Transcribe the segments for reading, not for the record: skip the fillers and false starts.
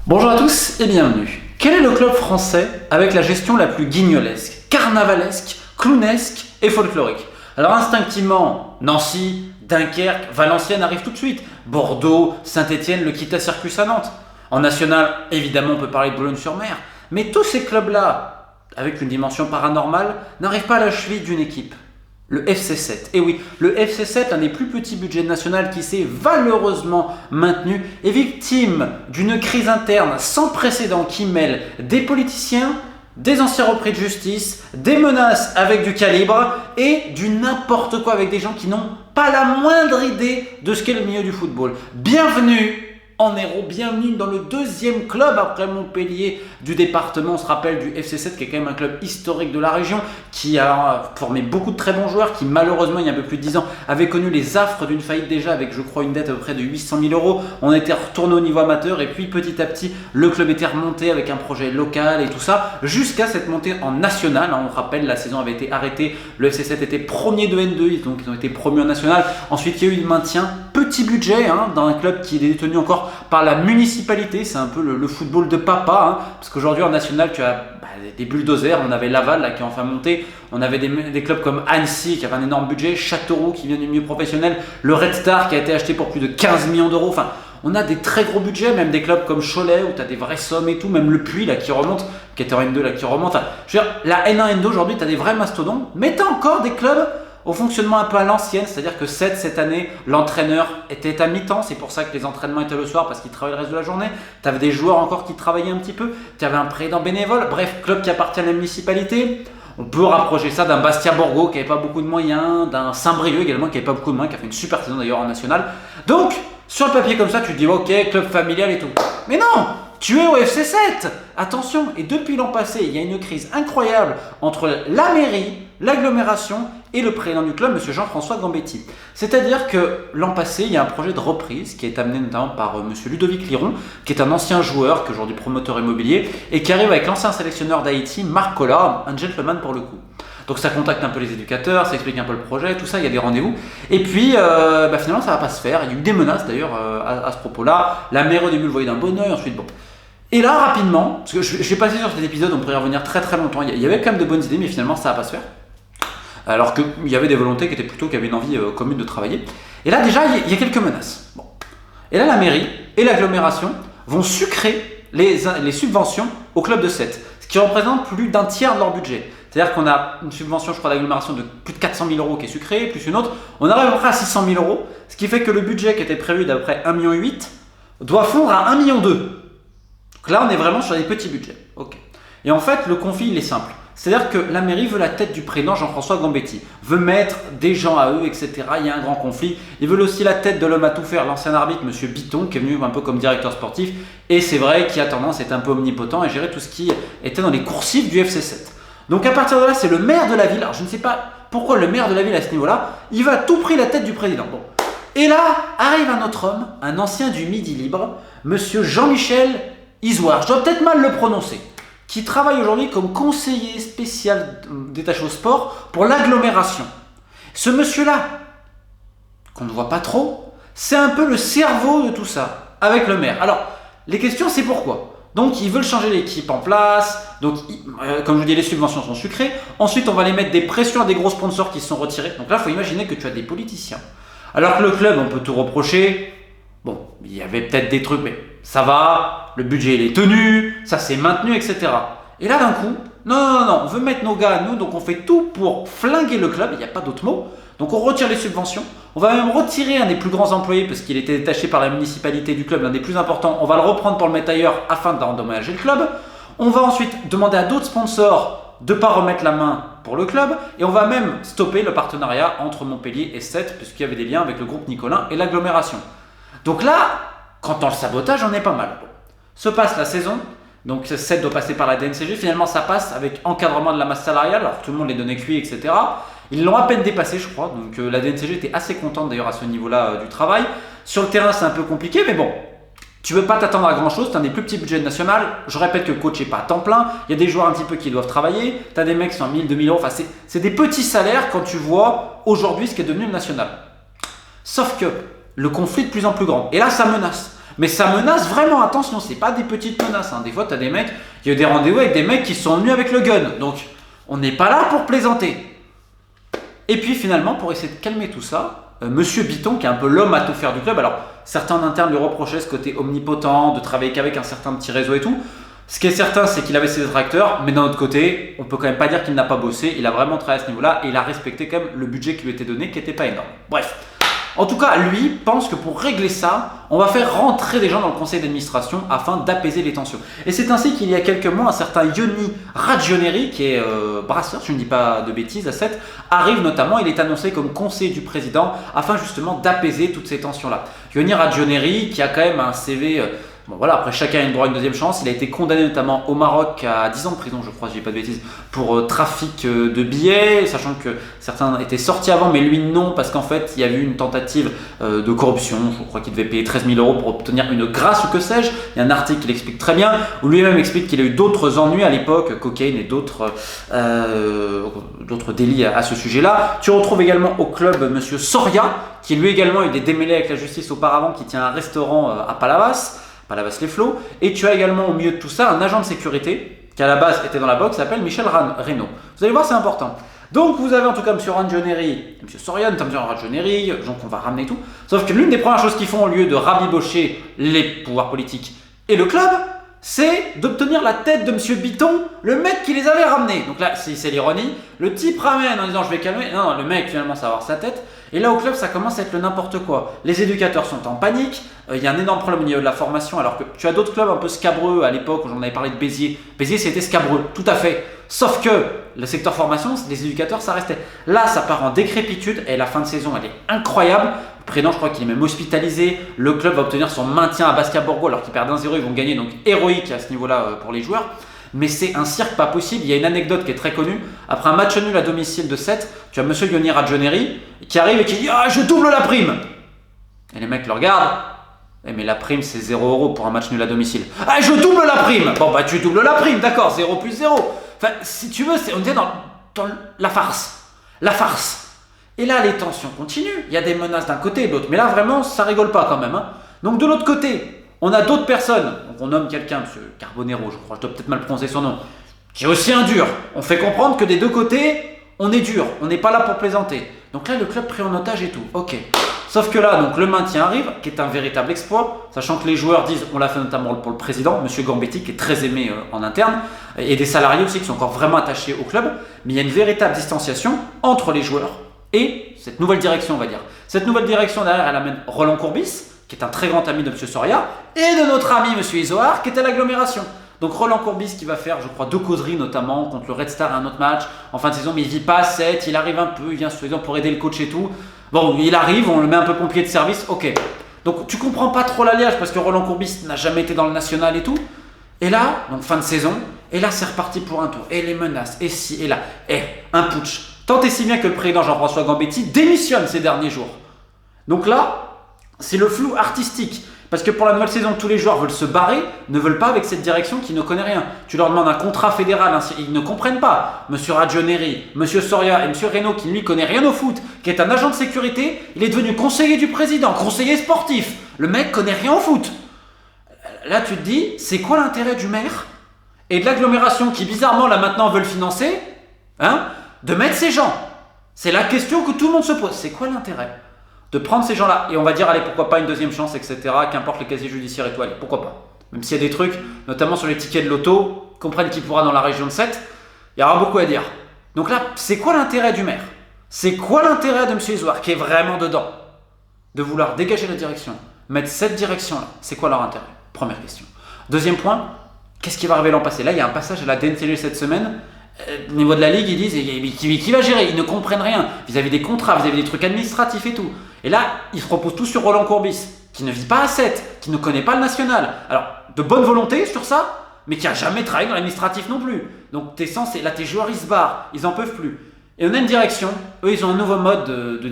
Bonjour à tous et bienvenue. Quel est le club français avec la gestion la plus guignolesque, carnavalesque, clownesque et folklorique? Alors instinctivement, Nancy, Dunkerque, Valenciennes arrivent tout de suite. Bordeaux, Saint-Étienne, le Kita Circus à Nantes. En national, évidemment, on peut parler de Boulogne-sur-Mer. Mais tous ces clubs-là, avec une dimension paranormale, n'arrivent pas à la cheville d'une équipe. Le FC7. Et oui, le FC7, un des plus petits budgets national qui s'est valeureusement maintenu, est victime d'une crise interne sans précédent qui mêle des politiciens, des anciens repris de justice, des menaces avec du calibre et du n'importe quoi avec des gens qui n'ont pas la moindre idée de ce qu'est le milieu du football. Bienvenue en héros, bienvenue dans le deuxième club après Montpellier du département. On se rappelle du FC7 qui est quand même un club historique de la région, qui a formé beaucoup de très bons joueurs, qui malheureusement il y a un peu plus de 10 ans avait connu les affres d'une faillite déjà avec je crois une dette à peu près de 800 000 euros. On était retourné au niveau amateur et puis petit à petit le club était remonté avec un projet local et tout ça jusqu'à cette montée en national. On rappelle la saison avait été arrêtée, le FC7 était premier de N2, donc ils ont été promus en national. Ensuite il y a eu le maintien, petit budget dans un club qui est détenu encore par la municipalité, c'est un peu le football de papa, parce qu'aujourd'hui en national tu as des bulldozers, on avait Laval là, qui est enfin monté, on avait des clubs comme Annecy qui avait un énorme budget, Châteauroux qui vient du milieu professionnel, le Red Star qui a été acheté pour plus de 15 millions d'euros, enfin on a des très gros budgets, même des clubs comme Cholet où tu as des vraies sommes et tout, même le Puy là qui remonte, qui était en N2 là qui remonte, enfin, je veux dire, la N1, N2 aujourd'hui tu as des vrais mastodontes, mais tu as encore des clubs au fonctionnement un peu à l'ancienne, c'est-à-dire que cette année, l'entraîneur était à mi-temps, c'est pour ça que les entraînements étaient le soir parce qu'il travaillait le reste de la journée. Tu avais des joueurs encore qui travaillaient un petit peu, tu avais un président bénévole, bref, club qui appartient à la municipalité. On peut rapprocher ça d'un Bastia-Borgo qui n'avait pas beaucoup de moyens, d'un Saint-Brieuc également qui n'avait pas beaucoup de moyens, qui a fait une super saison d'ailleurs en national. Donc, sur le papier comme ça, tu te dis ok, club familial et tout. Mais non, tu es au FC7. Attention, et depuis l'an passé, il y a une crise incroyable entre la mairie, l'agglomération et le président du club, M. Jean-François Gambetti. C'est-à-dire que l'an passé, il y a un projet de reprise qui est amené notamment par M. Ludovic Liron, qui est un ancien joueur, qui est aujourd'hui promoteur immobilier, et qui arrive avec l'ancien sélectionneur d'Haïti, Marc Collard, un gentleman pour le coup. Donc ça contacte un peu les éducateurs, ça explique un peu le projet, tout ça, il y a des rendez-vous. Et puis finalement ça ne va pas se faire. Il y a eu des menaces d'ailleurs à ce propos-là. La mairie au début le voyait d'un bon oeil, ensuite bon. Et là rapidement, parce que je vais passer sur cet épisode, on pourrait y revenir très très longtemps. Il y avait quand même de bonnes idées, mais finalement ça ne va pas se faire. Alors qu'il y avait des volontés qui avaient une envie commune de travailler. Et là déjà il y a quelques menaces. Bon. Et là la mairie et l'agglomération vont sucrer les subventions au club de 7, ce qui représente plus d'un tiers de leur budget. C'est-à-dire qu'on a une subvention, je crois, d'agglomération de plus de 400 000 euros qui est sucrée, plus une autre. On arrive à peu près à 600 000 euros, ce qui fait que le budget qui était prévu d'à peu près 1,8 million doit fondre à 1,2 million. Donc là, on est vraiment sur des petits budgets. Okay. Et en fait, le conflit, il est simple. C'est-à-dire que la mairie veut la tête du président Jean-François Gambetti, veut mettre des gens à eux, etc. Il y a un grand conflit. Ils veulent aussi la tête de l'homme à tout faire, l'ancien arbitre, M. Bitton, qui est venu un peu comme directeur sportif. Et c'est vrai qu'il a tendance à être un peu omnipotent et gérer tout ce qui était dans les coursives du FC7. Donc à partir de là, c'est le maire de la ville. Alors je ne sais pas pourquoi le maire de la ville à ce niveau-là, il va à tout prix la tête du président. Bon. Et là, arrive un autre homme, un ancien du Midi Libre, monsieur Jean-Michel Isoire, je dois peut-être mal le prononcer, qui travaille aujourd'hui comme conseiller spécial détaché au sport pour l'agglomération. Ce monsieur-là, qu'on ne voit pas trop, c'est un peu le cerveau de tout ça, avec le maire. Alors, les questions, c'est pourquoi ? Donc ils veulent changer l'équipe en place, donc comme je vous dis les subventions sont sucrées, ensuite on va les mettre des pressions à des gros sponsors qui se sont retirés, donc là il faut imaginer que tu as des politiciens. Alors que le club on peut tout reprocher, bon il y avait peut-être des trucs mais ça va, le budget il est tenu, ça s'est maintenu etc. Et là d'un coup, non, on veut mettre nos gars à nous, donc on fait tout pour flinguer le club, il n'y a pas d'autre mot. Donc on retire les subventions, on va même retirer un des plus grands employés parce qu'il était détaché par la municipalité du club, l'un des plus importants, on va le reprendre pour le mettre ailleurs afin d'endommager le club. On va ensuite demander à d'autres sponsors de ne pas remettre la main pour le club et on va même stopper le partenariat entre Montpellier et 7 puisqu'il y avait des liens avec le groupe Nicolin et l'agglomération. Donc là, quand on le sabotage, on est pas mal. Se passe la saison. Donc 7 doit passer par la DNCG, finalement ça passe avec encadrement de la masse salariale, alors tout le monde les donnait cuits, etc. Ils l'ont à peine dépassé je crois, donc la DNCG était assez contente d'ailleurs à ce niveau-là du travail. Sur le terrain c'est un peu compliqué, mais bon, tu ne veux pas t'attendre à grand chose, tu as des plus petits budgets national, je répète que le coach n'est pas à temps plein, il y a des joueurs un petit peu qui doivent travailler, tu as des mecs qui sont à 1000, 2000 euros, enfin c'est des petits salaires quand tu vois aujourd'hui ce qui est devenu le national. Sauf que le conflit est de plus en plus grand, et là ça menace. Mais ça menace vraiment, attention, c'est pas des petites menaces. Des fois, t'as des mecs, il y a eu des rendez-vous avec des mecs qui sont venus avec le gun. Donc, on n'est pas là pour plaisanter. Et puis finalement, pour essayer de calmer tout ça, Monsieur Bitton, qui est un peu l'homme à tout faire du club, alors certains en interne lui reprochaient ce côté omnipotent, de travailler qu'avec un certain petit réseau et tout. Ce qui est certain, c'est qu'il avait ses détracteurs, mais d'un autre côté, on peut quand même pas dire qu'il n'a pas bossé. Il a vraiment travaillé à ce niveau-là et il a respecté quand même le budget qui lui était donné, qui n'était pas énorme. Bref. En tout cas, lui pense que pour régler ça, on va faire rentrer des gens dans le conseil d'administration afin d'apaiser les tensions. Et c'est ainsi qu'il y a quelques mois, un certain Yoni Ragioneri, qui est brasseur, je ne dis pas de bêtises, à 7, arrive notamment, il est annoncé comme conseiller du président afin justement d'apaiser toutes ces tensions-là. Yoni Ragioneri, qui a quand même un CV... Bon voilà, après chacun a une droit à une deuxième chance. Il a été condamné notamment au Maroc à 10 ans de prison, je crois, si je dis pas de bêtises, pour trafic de billets, sachant que certains étaient sortis avant, mais lui non, parce qu'en fait, il y a eu une tentative de corruption. Je crois qu'il devait payer 13 000 € pour obtenir une grâce ou que sais-je. Il y a un article qui l'explique très bien, où lui-même explique qu'il a eu d'autres ennuis à l'époque, cocaïne et d'autres délits à ce sujet-là. Tu retrouves également au club Monsieur Soria, qui lui également a eu des démêlés avec la justice auparavant, qui tient un restaurant à Palavas les Flots, et tu as également au milieu de tout ça un agent de sécurité qui à la base était dans la boxe, s'appelle Michel Reynaud. Vous allez voir, c'est important. Donc vous avez en tout cas M. Ragioneri, M. Sorian, M. Ragioneri, donc on va ramener tout. Sauf que l'une des premières choses qu'ils font au lieu de rabibocher les pouvoirs politiques et le club, c'est d'obtenir la tête de M. Bitton, le mec qui les avait ramenés. Donc là, c'est l'ironie. Le type ramène en disant je vais calmer. Non, le mec finalement ça va avoir sa tête. Et là au club ça commence à être le n'importe quoi. Les éducateurs sont en panique. Il y a un énorme problème au niveau de la formation. Alors que tu as d'autres clubs un peu scabreux à l'époque où j'en avais parlé de Béziers. Béziers c'était scabreux, tout à fait. Sauf que le secteur formation, les éducateurs ça restait. Là ça part en décrépitude et la fin de saison elle est incroyable. Le président, je crois qu'il est même hospitalisé. Le club va obtenir son maintien à Bastia-Borgo alors qu'ils perdent 1-0. Ils vont gagner, donc héroïque à ce niveau-là pour les joueurs. Mais c'est un cirque pas possible. Il y a une anecdote qui est très connue. Après un match nul à domicile de 7, tu as monsieur Yoni Ragioneri qui arrive et qui dit « Ah, je double la prime !» Et les mecs le regardent. Eh, mais la prime, c'est 0 € pour un match nul à domicile. « Ah, je double la prime !» Bon, bah tu doubles la prime, d'accord, 0 plus 0. Enfin, si tu veux, on était dans la farce. La farce. Et là, les tensions continuent. Il y a des menaces d'un côté et de l'autre. Mais là, vraiment, ça rigole pas quand même. Donc, de l'autre côté, on a d'autres personnes. Donc, on nomme quelqu'un, M. Carbonero, je crois, je dois peut-être mal prononcer son nom, qui est aussi un dur. On fait comprendre que des deux côtés, on est dur. On n'est pas là pour plaisanter. Donc là, le club pris en otage et tout. Ok. Sauf que là, donc, le maintien arrive, qui est un véritable exploit, sachant que les joueurs disent, on l'a fait notamment pour le président, M. Gambetti, qui est très aimé en interne, et des salariés aussi qui sont encore vraiment attachés au club. Mais il y a une véritable distanciation entre les joueurs et cette nouvelle direction, on va dire. Cette nouvelle direction, derrière, elle amène Roland Courbis, qui est un très grand ami de M. Soria, et de notre ami M. Isoard, qui est à l'agglomération. Donc Roland Courbis qui va faire, je crois, 2 causeries notamment contre le Red Star et un autre match en fin de saison, mais il vit pas à 7, il arrive un peu, il vient soi-disant pour aider le coach et tout. Bon, il arrive, on le met un peu pompier de service, ok. Donc tu comprends pas trop l'alliage parce que Roland Courbis n'a jamais été dans le national et tout. Et là, donc fin de saison, et là c'est reparti pour un tour. Et les menaces, et ci, et là, et un putsch. Tant et si bien que le président Jean-François Gambetti démissionne ces derniers jours. Donc là, c'est le flou artistique. Parce que pour la nouvelle saison, tous les joueurs veulent se barrer, ne veulent pas avec cette direction qui ne connaît rien. Tu leur demandes un contrat fédéral, ils ne comprennent pas. Monsieur Ragioneri, Monsieur Soria et Monsieur Reynaud qui ne lui connaît rien au foot, qui est un agent de sécurité, il est devenu conseiller du président, conseiller sportif. Le mec connaît rien au foot. Là, tu te dis, c'est quoi l'intérêt du maire et de l'agglomération qui bizarrement là maintenant veulent financer, de mettre ces gens? C'est la question que tout le monde se pose. C'est quoi l'intérêt de prendre ces gens-là? Et on va dire, allez, pourquoi pas une deuxième chance, etc. Qu'importe les casiers judiciaires et tout, allez, pourquoi pas. Même s'il y a des trucs, notamment sur les tickets de loto, comprennent qu'il pourra dans la région de 7, il y aura beaucoup à dire. Donc là, c'est quoi l'intérêt du maire? C'est quoi l'intérêt de M. Isoard, qui est vraiment dedans, de vouloir dégager la direction, mettre cette direction-là? C'est quoi leur intérêt? Première question. Deuxième point, qu'est-ce qui va arriver l'an passé? Là, il y a un passage à la DNCG cette semaine. Au niveau de la Ligue, ils disent qui va gérer? Ils ne comprennent rien vis-à-vis des contrats, vis-à-vis des trucs administratifs et tout. Et là, ils se reposent tout sur Roland Courbis, qui ne vit pas à 7, qui ne connaît pas le national. Alors, de bonne volonté sur ça, mais qui n'a jamais travaillé dans l'administratif non plus. Donc, là, tes joueurs, ils se barrent, ils n'en peuvent plus. Et on a une direction, eux, ils ont un nouveau mode de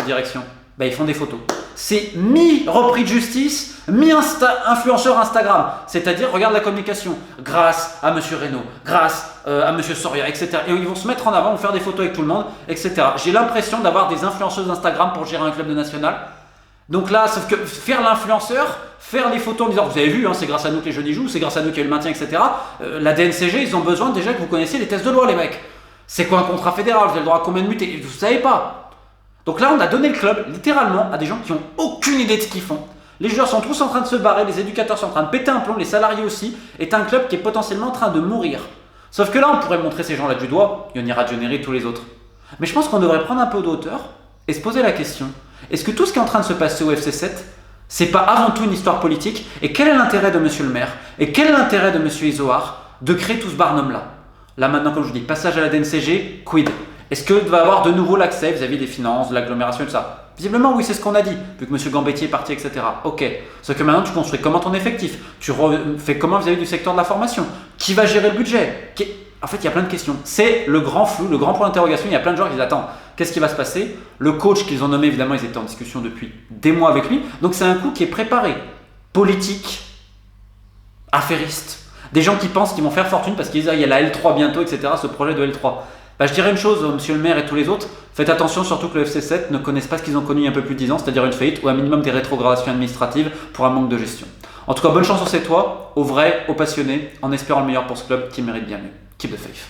direction. Ils font des photos. C'est mi-repris de justice, mi-influenceur Instagram. C'est-à-dire, regarde la communication, grâce à M. Reynaud, grâce à M. Soria, etc. Et ils vont se mettre en avant, vont faire des photos avec tout le monde, etc. J'ai l'impression d'avoir des influenceuses Instagram pour gérer un club de national. Donc là, sauf que faire l'influenceur, faire les photos en disant vous avez vu, hein, c'est grâce à nous que les jeunes y jouent, c'est grâce à nous qu'il y a eu le maintien, etc. La DNCG, ils ont besoin déjà que vous connaissiez les tests de loi, les mecs. C'est quoi un contrat fédéral? Vous avez le droit à combien de mutés? Vous savez pas. Donc là, on a donné le club, littéralement, à des gens qui ont aucune idée de ce qu'ils font. Les joueurs sont tous en train de se barrer, les éducateurs sont en train de péter un plomb, les salariés aussi. Est un club qui est potentiellement en train de mourir. Sauf que là, on pourrait montrer ces gens-là du doigt, Yoni Radjoneri et tous les autres. Mais je pense qu'on devrait prendre un peu de hauteur et se poser la question. Est-ce que tout ce qui est en train de se passer au FC 7, c'est pas avant tout une histoire politique? Et quel est l'intérêt de monsieur le maire? Et quel est l'intérêt de monsieur Izoard de créer tout ce barnum-là? Là maintenant, comme je vous dis, passage à la DNCG, quid? Est-ce qu'il va y avoir de nouveau l'accès vis-à-vis des finances, de l'agglomération et tout ça? Visiblement, oui, c'est ce qu'on a dit, vu que monsieur Gambettier est parti, etc. Ok. Sauf que maintenant, tu construis comment ton effectif? Tu fais comment vis-à-vis du secteur de la formation? Qui va gérer le budget? En fait, il y a plein de questions. C'est le grand flou, le grand point d'interrogation. Il y a plein de gens qui disent attends, qu'est-ce qui va se passer? Le coach qu'ils ont nommé, évidemment, ils étaient en discussion depuis des mois avec lui. Donc c'est un coup qui est préparé. Politique, affairiste. Des gens qui pensent qu'ils vont faire fortune parce qu'ils disent il y a la L3 bientôt, etc. Ce projet de L3. Bah, je dirais une chose, monsieur le maire et tous les autres, faites attention surtout que le FC 7 ne connaisse pas ce qu'ils ont connu il y a un peu plus de 10 ans, c'est-à-dire une faillite ou un minimum des rétrogradations administratives pour un manque de gestion. En tout cas, bonne chance sur ces toits, aux vrais, aux passionnés, en espérant le meilleur pour ce club qui mérite bien mieux. Keep the faith.